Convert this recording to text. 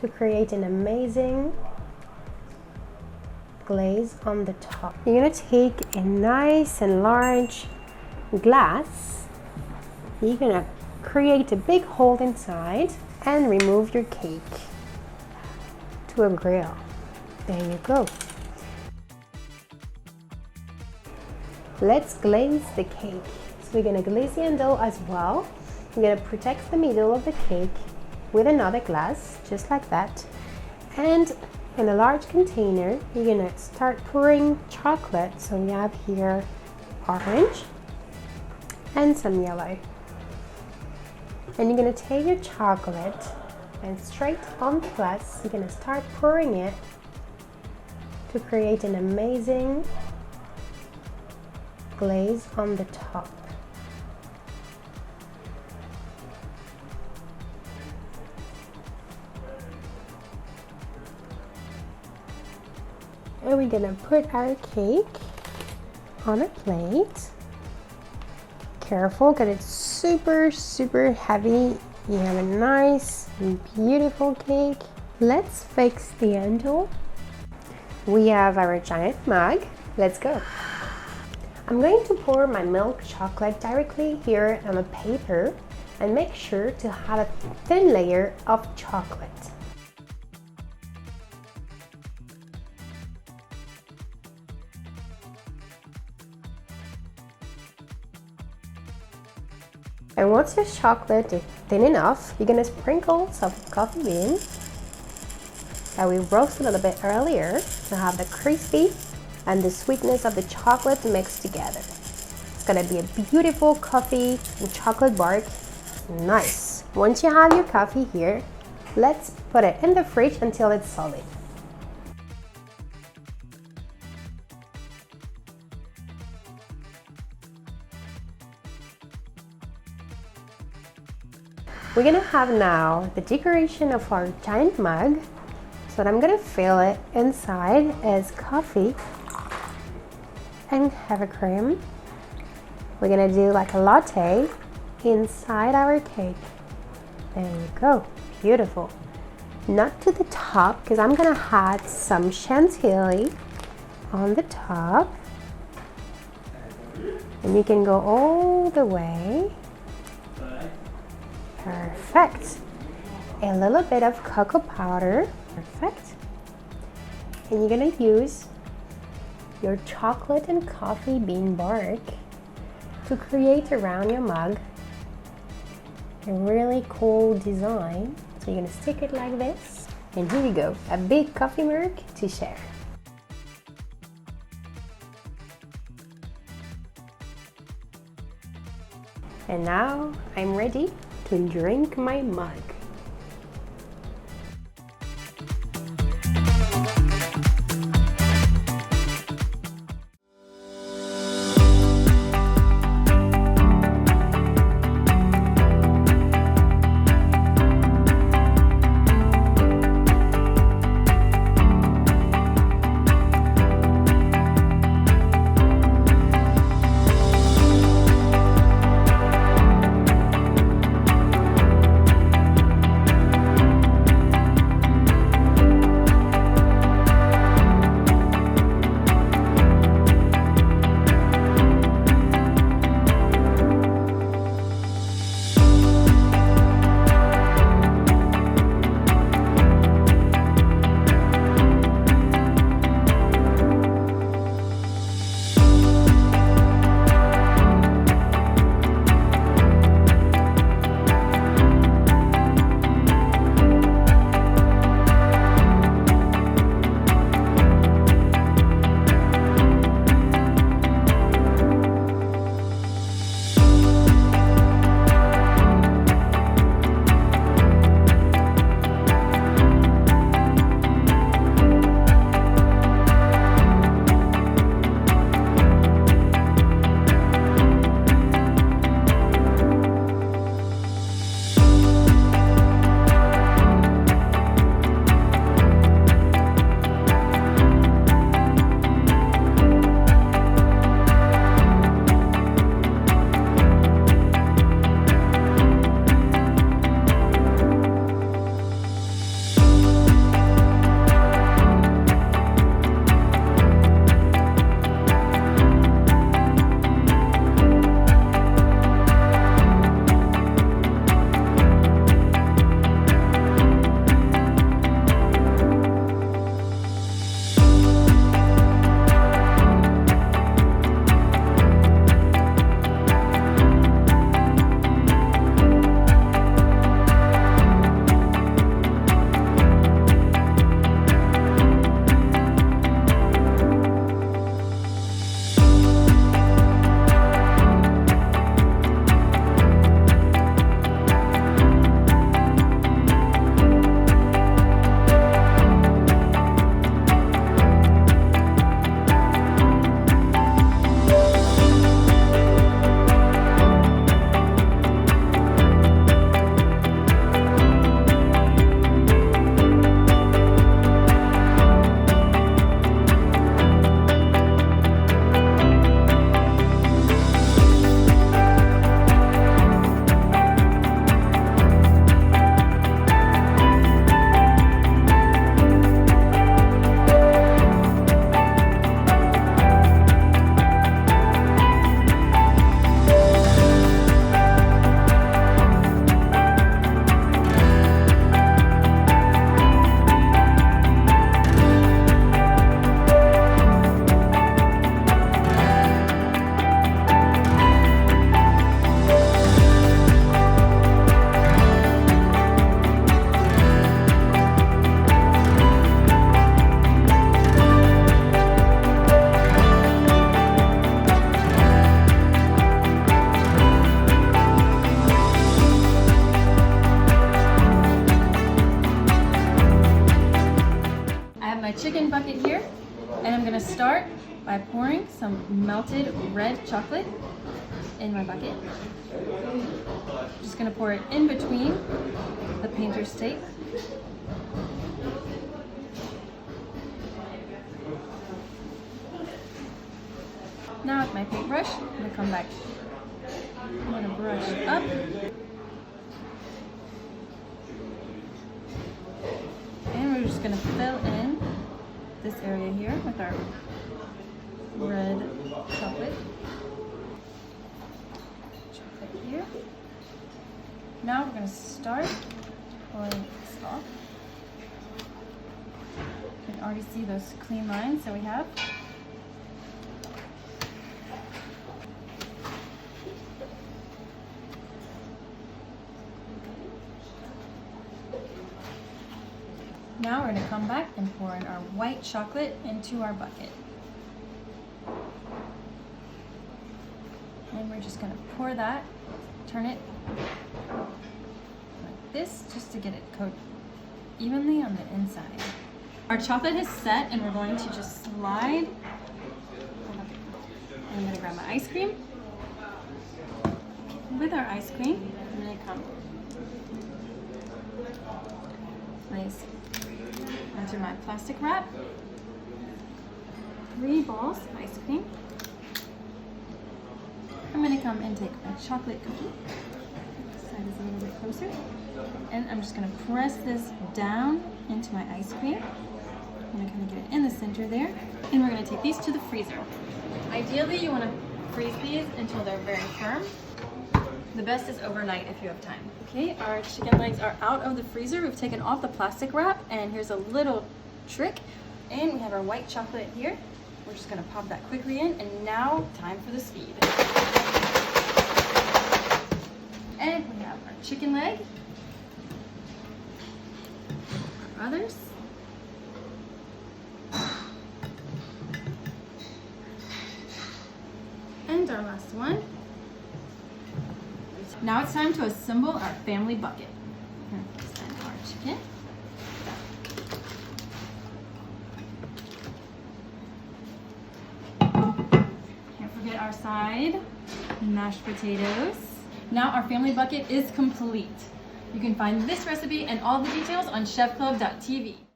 to create an amazing glaze on the top. You're gonna take a nice and large glass. You're gonna create a big hole inside and remove your cake to a grill. There you go. Let's glaze the cake. So we're gonna glaze the handle as well. We're gonna protect the middle of the cake with another glass, just like that. And in a large container, you're gonna start pouring chocolate. So we have here orange and some yellow. And you're gonna take your chocolate and straight on the glass, you're gonna start pouring it to create an amazing glaze on the top. And we're gonna put our cake on a plate. Careful, because it's super heavy. You have a nice, beautiful cake. Let's fix the handle. We have our giant mug. Let's go. I'm going to pour my milk chocolate directly here on a paper and make sure to have a thin layer of chocolate. And once your chocolate is thin enough, you're gonna sprinkle some coffee beans that we roasted a little bit earlier to have the crispy and the sweetness of the chocolate mixed together. It's gonna be a beautiful coffee and chocolate bark. Nice. Once you have your coffee here, let's put it in the fridge until it's solid. We're gonna have now the decoration of our giant mug. So what I'm gonna fill it inside is coffee and heavy cream. We're gonna do like a latte inside our cake. There you go, beautiful. Not to the top, because I'm gonna add some chantilly on the top. And you can go all the way. Perfect. A little bit of cocoa powder. Perfect. And you're gonna use your chocolate and coffee bean bark to create around your mug a really cool design. So you're gonna stick it like this. And here you go, a big coffee mug to share. And now I'm ready to drink my mug. chicken bucket here, and I'm gonna start by pouring some melted red chocolate in my bucket. Just gonna pour it in between the painter's tape. Now with my paintbrush, I'm gonna come back. I'm gonna brush up. And we're just gonna fill in this area here with our red chocolate. Chocolate here. Now we're gonna start pulling this off. You can already see those clean lines that we have. Now we're going to come back and pour in our white chocolate into our bucket. And we're just going to pour that, turn it like this, just to get it coated evenly on the inside. Our chocolate has set, and we're going to just slide. I'm going to grab my ice cream. With our ice cream, I'm going to come place onto my plastic wrap 3 balls of ice cream. I'm going to come and take my chocolate cookie. This side is a little bit closer. And I'm just going to press this down into my ice cream. I'm going to kind of get it in the center there. And we're going to take these to the freezer. Ideally, you want to freeze these until they're very firm. The best is overnight if you have time. Okay, our chicken legs are out of the freezer. We've taken off the plastic wrap, and here's a little trick. And we have our white chocolate here. We're just gonna pop that quickly in, and now time for the speed. And we have our chicken leg. Our others. And our last one. Now it's time to assemble our family bucket. Here's our chicken. Can't forget our side mashed potatoes. Now our family bucket is complete. You can find this recipe and all the details on chefclub.tv.